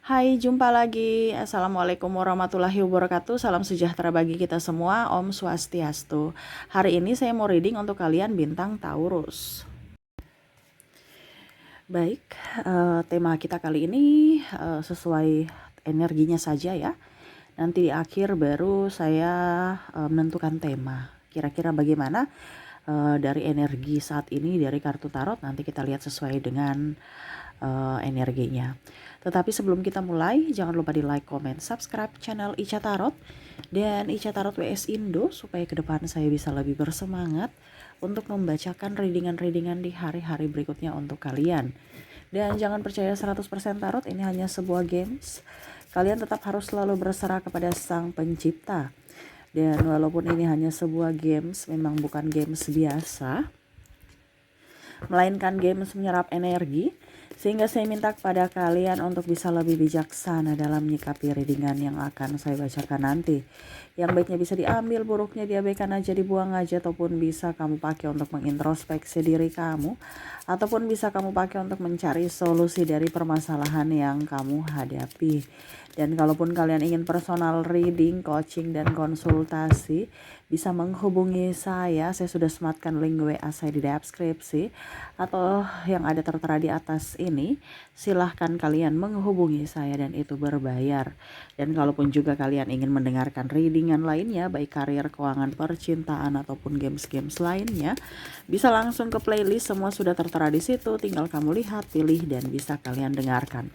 Hai, jumpa lagi. Assalamualaikum warahmatullahi wabarakatuh. Salam sejahtera bagi kita semua. Om Swastiastu. Hari ini saya mau reading untuk kalian bintang Taurus. Baik, tema kita kali ini sesuai energinya saja ya. Nanti di akhir baru saya menentukan tema. Kira-kira bagaimana dari energi saat ini dari kartu tarot, nanti kita lihat sesuai dengan energinya. Tetapi sebelum kita mulai, jangan lupa di like, comment, subscribe channel Ica Tarot dan Ica Tarot WS Indo supaya ke depan saya bisa lebih bersemangat untuk membacakan readingan-readingan di hari-hari berikutnya untuk kalian. Dan jangan percaya 100% tarot, ini hanya sebuah games. Kalian tetap harus selalu berserah kepada Sang Pencipta. Dan walaupun ini hanya sebuah games, memang bukan games biasa, melainkan games menyerap energi, sehingga saya minta kepada kalian untuk bisa lebih bijaksana dalam menyikapi readingan yang akan saya bacakan nanti. Yang baiknya bisa diambil, buruknya diabaikan aja, dibuang aja, ataupun bisa kamu pakai untuk mengintrospeksi diri kamu, ataupun bisa kamu pakai untuk mencari solusi dari permasalahan yang kamu hadapi. Dan kalaupun kalian ingin personal reading, coaching, dan konsultasi, bisa menghubungi saya sudah sematkan link WA saya di deskripsi, atau yang ada tertera di atas ini. Silahkan kalian menghubungi saya dan itu berbayar. Dan kalaupun juga kalian ingin mendengarkan readingan lainnya, baik karir, keuangan, percintaan, ataupun games-games lainnya, bisa langsung ke playlist, semua sudah tertera di situ. Tinggal kamu lihat, pilih, dan bisa kalian dengarkan.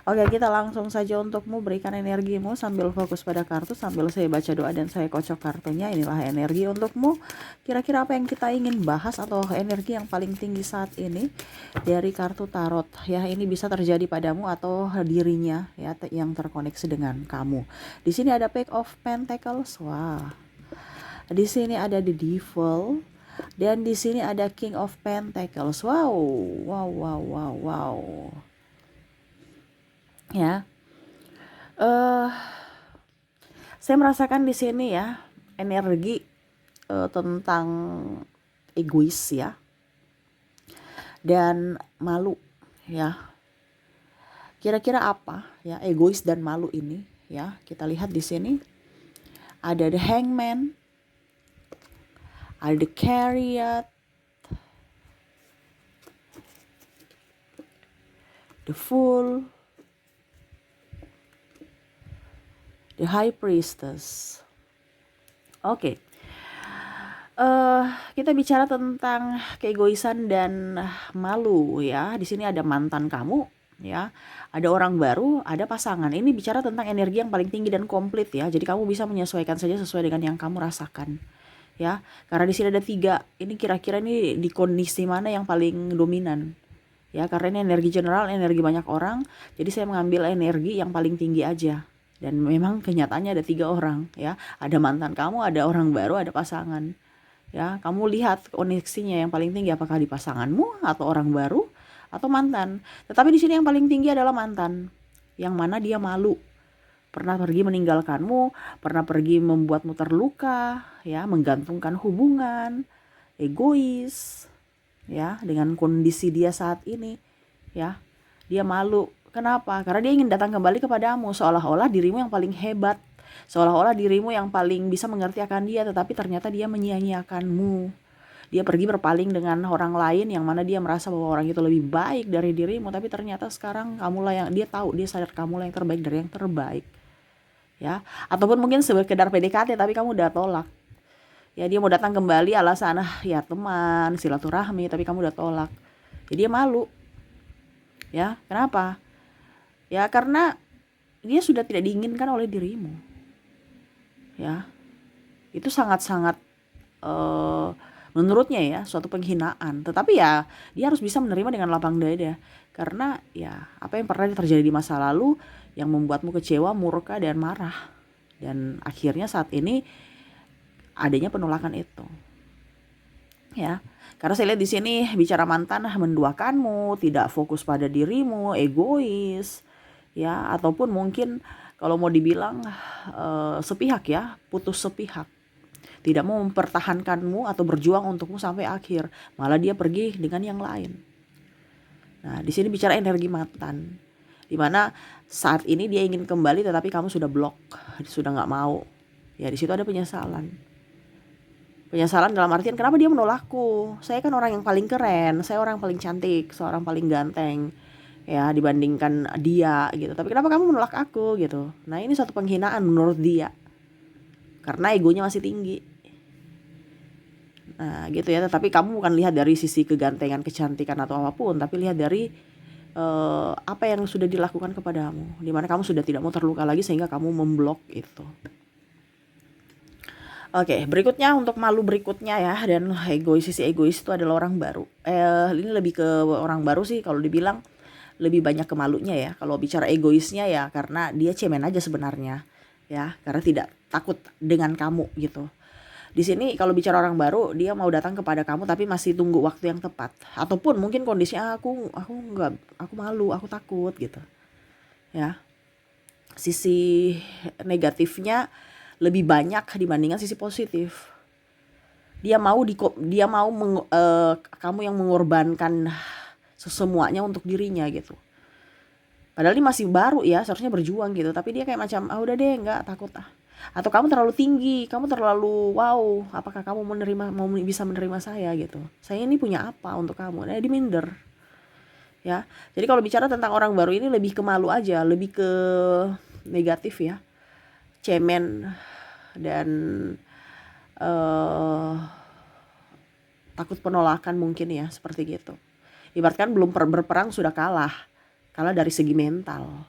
Oke, kita langsung saja untukmu, berikan energimu sambil fokus pada kartu, sambil saya baca doa dan saya kocok kartunya. Inilah energi untukmu. Kira-kira apa yang kita ingin bahas atau energi yang paling tinggi saat ini dari kartu tarot ya. Ini bisa terjadi padamu atau dirinya ya yang terkoneksi dengan kamu. Di sini ada Page of Pentacles. Wah. Di sini ada The Devil dan di sini ada King of Pentacles. Wow. Wow, wow, wow, wow. Ya. Saya merasakan di sini ya energi tentang egois ya, dan malu ya. Kira-kira apa ya egois dan malu ini ya? Kita lihat di sini ada the Hangman, ada the Chariot, the Fool, the High Priestess. Oke. Kita bicara tentang keegoisan dan malu ya. Di sini ada mantan kamu ya, ada orang baru, ada pasangan. Ini bicara tentang energi yang paling tinggi dan komplit ya. Jadi kamu bisa menyesuaikan saja sesuai dengan yang kamu rasakan ya. Karena di sini ada 3. Ini kira-kira ini di kondisi mana yang paling dominan ya. Karena ini energi general, energi banyak orang. Jadi saya mengambil energi yang paling tinggi aja. Dan memang kenyataannya ada 3 orang ya. Ada mantan kamu, ada orang baru, ada pasangan. Ya, kamu lihat koneksinya yang paling tinggi apakah di pasanganmu atau orang baru atau mantan. Tetapi di sini yang paling tinggi adalah mantan. Yang mana dia malu. Pernah pergi meninggalkanmu, pernah pergi membuatmu terluka, ya, menggantungkan hubungan, egois, ya, dengan kondisi dia saat ini, ya. Dia malu. Kenapa? Karena dia ingin datang kembali kepadamu seolah-olah dirimu yang paling hebat. Seolah-olah dirimu yang paling bisa mengerti akan dia, tetapi ternyata dia menyia-nyiakanmu. Dia pergi berpaling dengan orang lain yang mana dia merasa bahwa orang itu lebih baik dari dirimu, tapi ternyata sekarang kamulah yang dia tahu, dia sadar kamulah yang terbaik dari yang terbaik. Ya, ataupun mungkin sekedar PDKT tapi kamu udah tolak. Ya, dia mau datang kembali alasan ya teman, silaturahmi, tapi kamu udah tolak. Jadi dia malu. Ya, kenapa? Ya, karena dia sudah tidak diinginkan oleh dirimu. Ya, itu sangat-sangat menurutnya ya suatu penghinaan. Tetapi ya dia harus bisa menerima dengan lapang dada, karena ya apa yang pernah terjadi di masa lalu yang membuatmu kecewa, murka, dan marah. Dan akhirnya saat ini adanya penolakan itu. Ya, karena saya lihat di sini bicara mantan menduakanmu, tidak fokus pada dirimu, egois, ya, ataupun mungkin kalau mau dibilang sepihak ya, putus sepihak, tidak mau mempertahankanmu atau berjuang untukmu sampai akhir, malah dia pergi dengan yang lain. Nah, di sini bicara energi mantan. Dimana saat ini dia ingin kembali tetapi kamu sudah blok, sudah nggak mau. Ya di situ ada penyesalan. Penyesalan dalam artian kenapa dia menolakku? Saya kan orang yang paling keren, saya orang paling cantik, seorang paling ganteng ya dibandingkan dia gitu. Tapi kenapa kamu menolak aku gitu? Nah, ini satu penghinaan menurut dia. Karena egonya masih tinggi. Nah, gitu ya. Tapi kamu bukan lihat dari sisi kegantengan, kecantikan atau apapun, tapi lihat dari apa yang sudah dilakukan kepadamu. Dimana kamu sudah tidak mau terluka lagi sehingga kamu memblok itu. Oke, berikutnya untuk malu berikutnya ya, dan sisi egois itu adalah orang baru. Ini lebih ke orang baru sih kalau dibilang lebih banyak ke malunya ya. Kalau bicara egoisnya ya karena dia cemen aja sebenarnya ya, karena tidak takut dengan kamu gitu. Di sini kalau bicara orang baru, dia mau datang kepada kamu tapi masih tunggu waktu yang tepat. Ataupun mungkin kondisinya aku malu, aku takut gitu. Ya. Sisi negatifnya lebih banyak dibandingkan sisi positif. Dia mau kamu yang mengorbankan semuanya untuk dirinya gitu. Padahal ini masih baru ya, seharusnya berjuang gitu. Tapi dia kayak macam, udah deh, nggak takut ah. Atau kamu terlalu tinggi, kamu terlalu wow. Apakah kamu mau bisa menerima saya gitu? Saya ini punya apa untuk kamu? Nah, dia minder. Ya, jadi kalau bicara tentang orang baru ini lebih ke malu aja, lebih ke negatif ya, cemen dan takut penolakan mungkin ya, seperti gitu. Ibaratkan belum berperang sudah kalah dari segi mental.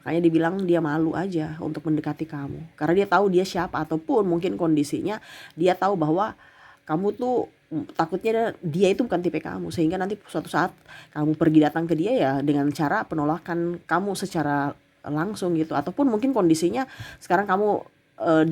Makanya dibilang dia malu aja untuk mendekati kamu, karena dia tahu dia siapa, ataupun mungkin kondisinya dia tahu bahwa kamu tuh takutnya dia itu bukan tipe kamu, sehingga nanti suatu saat kamu pergi datang ke dia ya dengan cara penolakan kamu secara langsung gitu. Ataupun mungkin kondisinya sekarang kamu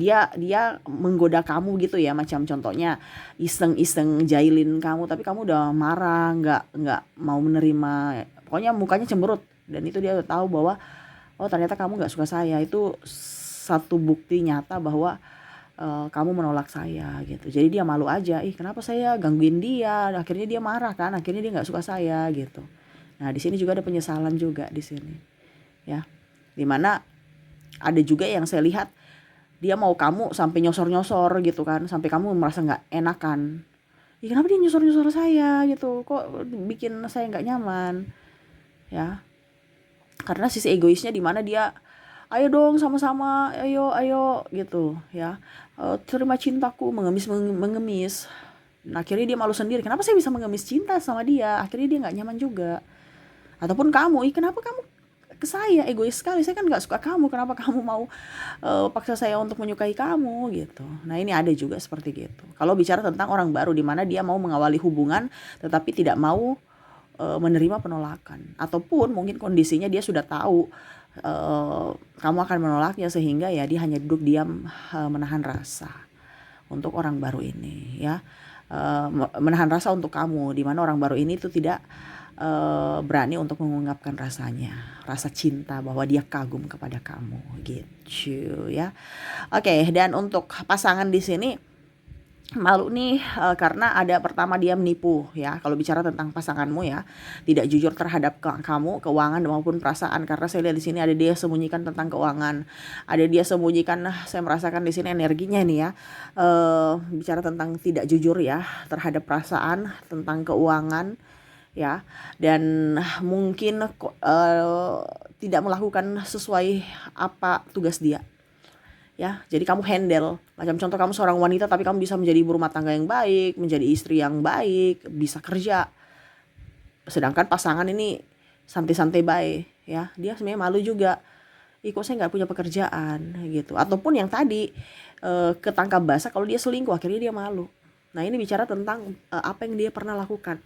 dia menggoda kamu gitu ya, macam contohnya iseng-iseng jailin kamu tapi kamu udah marah, nggak mau menerima, pokoknya mukanya cemberut, dan itu dia udah tahu bahwa oh ternyata kamu nggak suka saya. Itu satu bukti nyata bahwa kamu menolak saya gitu. Jadi dia malu aja, kenapa saya gangguin dia, akhirnya dia marah kan, akhirnya dia nggak suka saya gitu. Nah di sini juga ada penyesalan juga di sini ya, dimana ada juga yang saya lihat dia mau kamu sampai nyosor-nyosor gitu kan, sampai kamu merasa nggak enakan. Kenapa dia nyosor-nyosor saya gitu, kok bikin saya nggak nyaman ya. Karena sisi egoisnya di mana dia ayo dong sama-sama, ayo gitu ya, terima cintaku, mengemis. Nah, akhirnya dia malu sendiri, kenapa saya bisa mengemis cinta sama dia, akhirnya dia nggak nyaman juga. Ataupun kamu, kenapa kamu ke saya, egois sekali, saya kan nggak suka kamu, kenapa kamu mau paksa saya untuk menyukai kamu gitu. Nah ini ada juga seperti gitu. Kalau bicara tentang orang baru di mana dia mau mengawali hubungan tetapi tidak mau menerima penolakan, ataupun mungkin kondisinya dia sudah tahu kamu akan menolaknya, sehingga ya dia hanya duduk diam menahan rasa untuk orang baru ini ya, menahan rasa untuk kamu, di mana orang baru ini tuh tidak berani untuk mengungkapkan rasa cinta bahwa dia kagum kepada kamu gitu ya. Oke, dan untuk pasangan di sini malu nih karena ada pertama dia menipu ya. Kalau bicara tentang pasanganmu ya, tidak jujur terhadap kamu, keuangan maupun perasaan. Karena saya lihat di sini ada dia sembunyikan tentang keuangan, ada dia sembunyikan. Saya merasakan di sini energinya nih ya, bicara tentang tidak jujur ya terhadap perasaan, tentang keuangan ya, dan mungkin tidak melakukan sesuai apa tugas dia ya. Jadi kamu handle, macam contoh kamu seorang wanita tapi kamu bisa menjadi ibu rumah tangga yang baik, menjadi istri yang baik, bisa kerja, sedangkan pasangan ini santai-santai baik ya, dia sebenarnya malu juga, kok saya nggak punya pekerjaan gitu. Ataupun yang tadi ketangkap basah kalau dia selingkuh, akhirnya dia malu. Nah ini bicara tentang apa yang dia pernah lakukan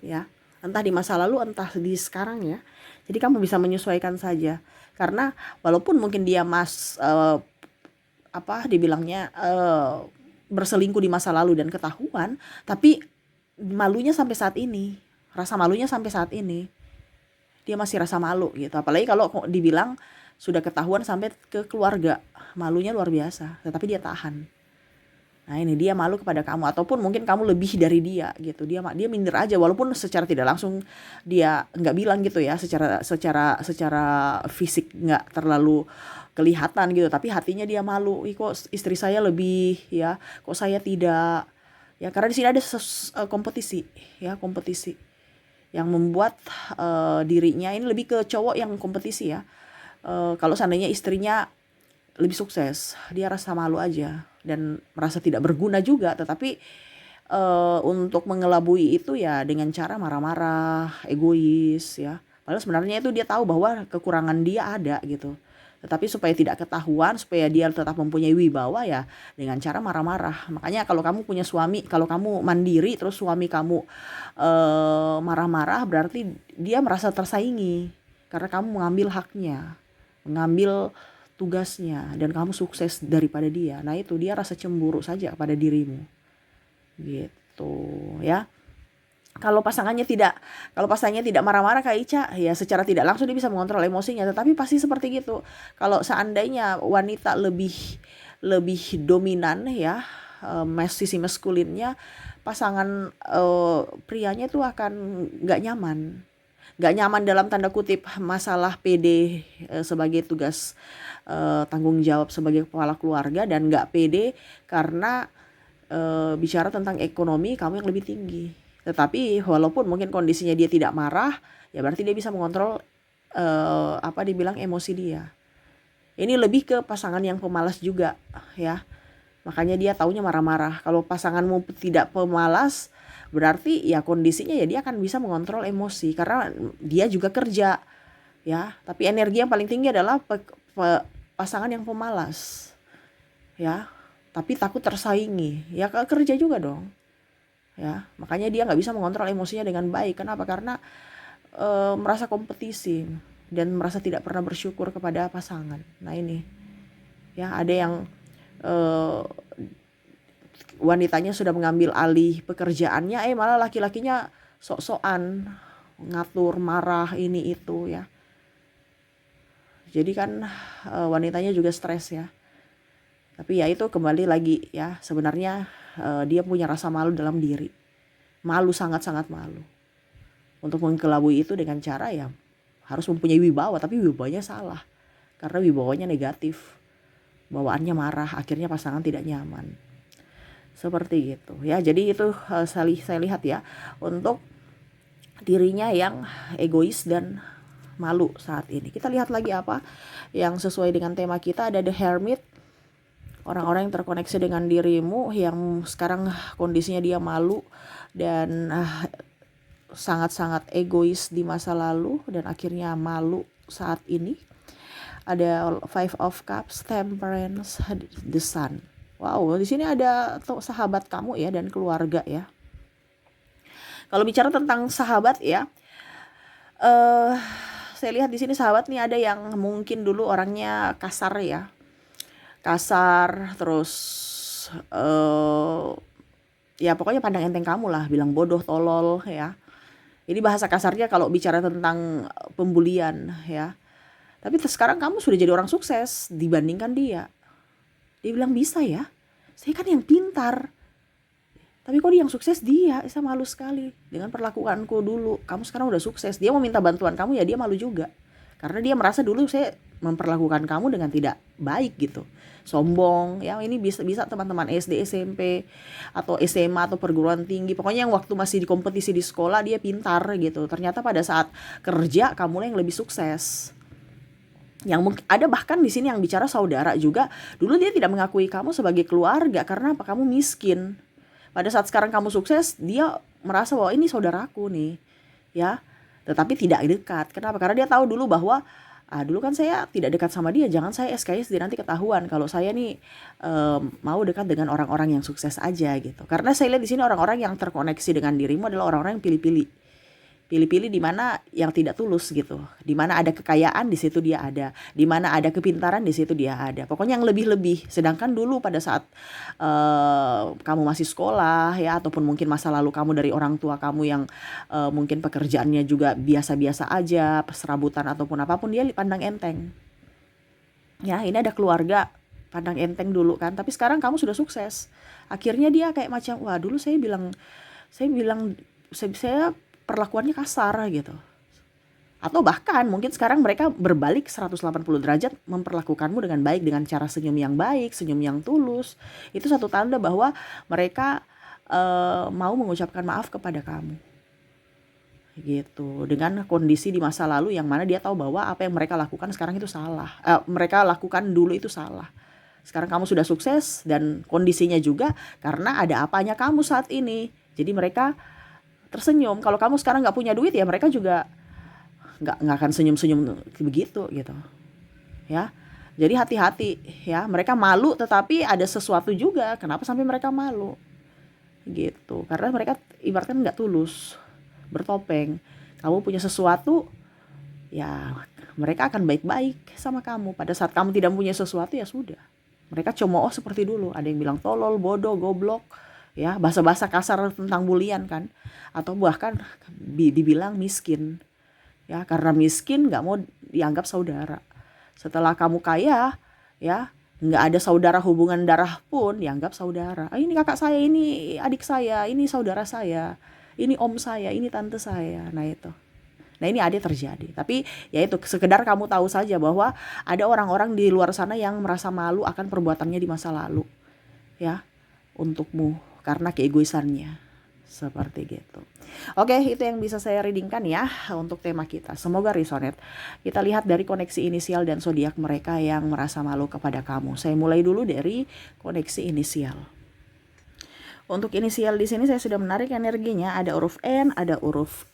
ya, entah di masa lalu entah di sekarang ya. Jadi kamu bisa menyesuaikan saja, karena walaupun mungkin dia dibilangnya berselingkuh di masa lalu dan ketahuan, tapi malunya sampai saat ini, rasa malunya sampai saat ini dia masih rasa malu gitu. Apalagi kalau dibilang sudah ketahuan sampai ke keluarga, malunya luar biasa, tetapi dia tahan Nah ini dia malu kepada kamu, ataupun mungkin kamu lebih dari dia gitu. Dia minder aja, walaupun secara tidak langsung dia nggak bilang gitu ya, secara secara secara fisik nggak terlalu kelihatan gitu, tapi hatinya dia malu. Ih, kok istri saya lebih ya, kok saya tidak. Ya karena di sini ada kompetisi, ya kompetisi yang membuat dirinya ini lebih ke cowok yang kompetisi ya. Kalau seandainya istrinya lebih sukses, dia rasa malu aja dan merasa tidak berguna juga. Tetapi untuk mengelabui itu ya dengan cara marah-marah, egois ya. Padahal sebenarnya itu dia tahu bahwa kekurangan dia ada gitu. Tetapi supaya tidak ketahuan, supaya dia tetap mempunyai wibawa ya dengan cara marah-marah. Makanya kalau kamu punya suami, kalau kamu mandiri terus suami kamu marah-marah, berarti dia merasa tersaingi karena kamu mengambil haknya, mengambil tugasnya, dan kamu sukses daripada dia. Nah itu dia rasa cemburu saja kepada dirimu gitu ya. Kalau pasangannya tidak marah-marah kayak Ica, ya secara tidak langsung dia bisa mengontrol emosinya, tetapi pasti seperti gitu. Kalau seandainya wanita lebih lebih dominan ya, sisi maskulinnya, pasangan prianya itu akan nggak nyaman. Nggak nyaman dalam tanda kutip masalah PD sebagai tugas tanggung jawab sebagai kepala keluarga, dan nggak pede karena bicara tentang ekonomi kamu yang lebih tinggi. Tetapi walaupun mungkin kondisinya dia tidak marah, ya berarti dia bisa mengontrol apa dibilang emosi dia. Ini lebih ke pasangan yang pemalas juga ya. Makanya dia taunya marah-marah. Kalau pasanganmu tidak pemalas, berarti ya kondisinya ya dia akan bisa mengontrol emosi karena dia juga kerja ya. Tapi energi yang paling tinggi adalah pasangan yang pemalas ya. Tapi takut tersaingi, ya kerja juga dong ya. Makanya dia nggak bisa mengontrol emosinya dengan baik. Kenapa? Karena merasa kompetisi dan merasa tidak pernah bersyukur kepada pasangan. Nah ini ya, ada yang wanitanya sudah mengambil alih pekerjaannya, malah laki-lakinya sok-sokan ngatur, marah, ini itu ya. Jadi kan wanitanya juga stres ya. Tapi ya itu kembali lagi ya, sebenarnya dia punya rasa malu dalam diri. Malu, sangat-sangat malu. Untuk mengkelabui itu dengan cara ya harus mempunyai wibawa, tapi wibawanya salah. Karena wibawanya negatif. Bawaannya marah, akhirnya pasangan tidak nyaman. Seperti gitu ya. Jadi itu saya lihat ya, untuk dirinya yang egois dan malu saat ini. Kita lihat lagi apa yang sesuai dengan tema kita. Ada The Hermit. Orang-orang yang terkoneksi dengan dirimu, yang sekarang kondisinya dia malu dan sangat-sangat egois di masa lalu dan akhirnya malu saat ini. Ada Five of Cups, Temperance, The Sun. Wow, di sini ada sahabat kamu ya dan keluarga ya. Kalau bicara tentang sahabat ya, saya lihat di sini sahabat nih ada yang mungkin dulu orangnya kasar ya, terus ya pokoknya pandang enteng kamu lah, bilang bodoh, tolol ya. Ini bahasa kasarnya kalau bicara tentang pembulian ya. Tapi sekarang kamu sudah jadi orang sukses dibandingkan dia. Dia bilang, bisa ya, saya kan yang pintar. Tapi kok dia yang sukses dia, saya malu sekali dengan perlakuanku dulu. Kamu sekarang udah sukses, dia mau minta bantuan kamu ya dia malu juga. Karena dia merasa dulu saya memperlakukan kamu dengan tidak baik gitu. Sombong, ya ini bisa teman-teman SD, SMP, atau SMA, atau perguruan tinggi. Pokoknya yang waktu masih di kompetisi di sekolah dia pintar gitu. Ternyata pada saat kerja kamu yang lebih sukses. Yang mungkin ada bahkan di sini yang bicara saudara juga. Dulu dia tidak mengakui kamu sebagai keluarga karena apa? Kamu miskin. Pada saat sekarang kamu sukses, dia merasa bahwa ini saudaraku nih, ya. Tetapi tidak dekat. Kenapa? Karena dia tahu dulu bahwa dulu kan saya tidak dekat sama dia. Jangan saya SKSD nanti ketahuan kalau saya nih mau dekat dengan orang-orang yang sukses aja gitu. Karena saya lihat di sini orang-orang yang terkoneksi dengan dirimu adalah orang-orang yang pilih-pilih di mana yang tidak tulus gitu. Di mana ada kekayaan di situ dia ada. Di mana ada kepintaran di situ dia ada. Pokoknya yang lebih-lebih. Sedangkan dulu pada saat kamu masih sekolah ya, ataupun mungkin masa lalu kamu dari orang tua kamu yang mungkin pekerjaannya juga biasa-biasa aja, serabutan ataupun apapun, dia pandang enteng. Ya, ini ada keluarga pandang enteng dulu kan, tapi sekarang kamu sudah sukses. Akhirnya dia kayak macam, wah dulu saya bilang saya perlakuannya kasar gitu. Atau bahkan mungkin sekarang mereka berbalik 180 derajat memperlakukanmu dengan baik, dengan cara senyum yang baik, senyum yang tulus. Itu satu tanda bahwa mereka mau mengucapkan maaf kepada kamu. Gitu. Dengan kondisi di masa lalu yang mana dia tahu bahwa apa yang mereka lakukan sekarang itu salah. Mereka lakukan dulu itu salah. Sekarang kamu sudah sukses dan kondisinya juga karena ada apanya kamu saat ini. Jadi mereka tersenyum. Kalau kamu sekarang nggak punya duit ya mereka juga nggak akan senyum-senyum begitu gitu ya. Jadi hati-hati ya, mereka malu tetapi ada sesuatu juga kenapa sampai mereka malu gitu, karena mereka ibaratkan nggak tulus, bertopeng. Kamu punya sesuatu ya, mereka akan baik-baik sama kamu. Pada saat kamu tidak punya sesuatu ya sudah, mereka cemooh seperti dulu. Ada yang bilang tolol, bodoh, goblok ya, bahasa-bahasa kasar tentang bulian kan, atau bahkan dibilang miskin ya, karena miskin nggak mau dianggap saudara. Setelah kamu kaya ya, nggak ada saudara, hubungan darah pun dianggap saudara. Ini kakak saya, ini adik saya, ini saudara saya, ini om saya, ini tante saya. Nah ini ada terjadi. Tapi ya itu sekedar kamu tahu saja bahwa ada orang-orang di luar sana yang merasa malu akan perbuatannya di masa lalu ya, untukmu karena keegoisannya seperti gitu. Oke, itu yang bisa saya readingkan ya untuk tema kita. Semoga resonate. Kita lihat dari koneksi inisial dan zodiak mereka yang merasa malu kepada kamu. Saya mulai dulu dari koneksi inisial. Untuk inisial di sini saya sudah menarik energinya. Ada huruf N, ada huruf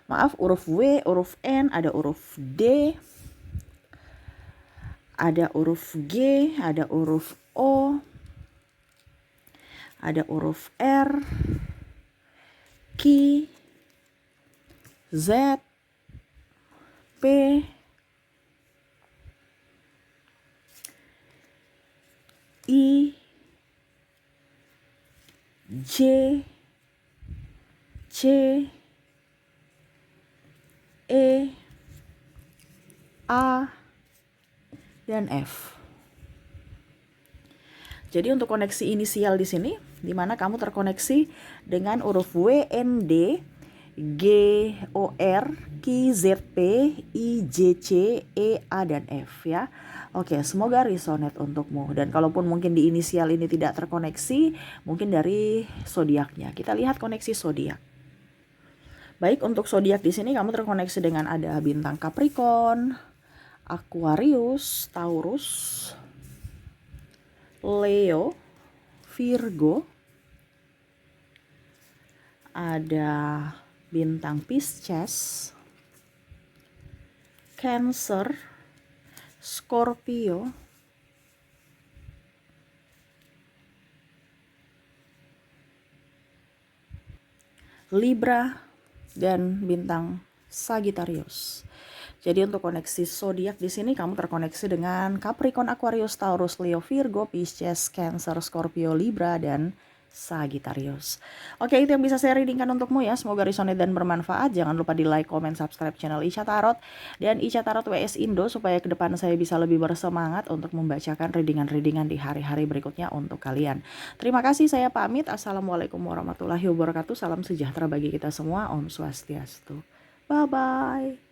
W, huruf N, ada huruf D, ada huruf G, ada huruf O, ada huruf R, Q, Z, P, I, J, C, E, A, dan F. Jadi untuk koneksi inisial di sini, di mana kamu terkoneksi dengan huruf W, N, D, G, O, R, Q, Z, P, I, J, C, E, A, dan F ya. Oke, semoga resonate untukmu. Dan kalaupun mungkin di inisial ini tidak terkoneksi, mungkin dari zodiaknya. Kita lihat koneksi zodiak. Baik, untuk zodiak di sini kamu terkoneksi dengan ada bintang Capricorn, Aquarius, Taurus, Leo, Virgo, ada bintang Pisces, Cancer, Scorpio, Libra, dan bintang Sagittarius. Jadi untuk koneksi zodiak di sini kamu terkoneksi dengan Capricorn, Aquarius, Taurus, Leo, Virgo, Pisces, Cancer, Scorpio, Libra, dan Sagittarius. Oke, itu yang bisa saya readingkan untukmu ya. Semoga resonate dan bermanfaat. Jangan lupa di like, comment, subscribe channel Ica Tarot dan Ica Tarot WS Indo supaya ke depan saya bisa lebih bersemangat untuk membacakan readingan-readingan di hari-hari berikutnya untuk kalian. Terima kasih, saya pamit. Assalamualaikum warahmatullahi wabarakatuh. Salam sejahtera bagi kita semua. Om Swastiastu. Bye-bye.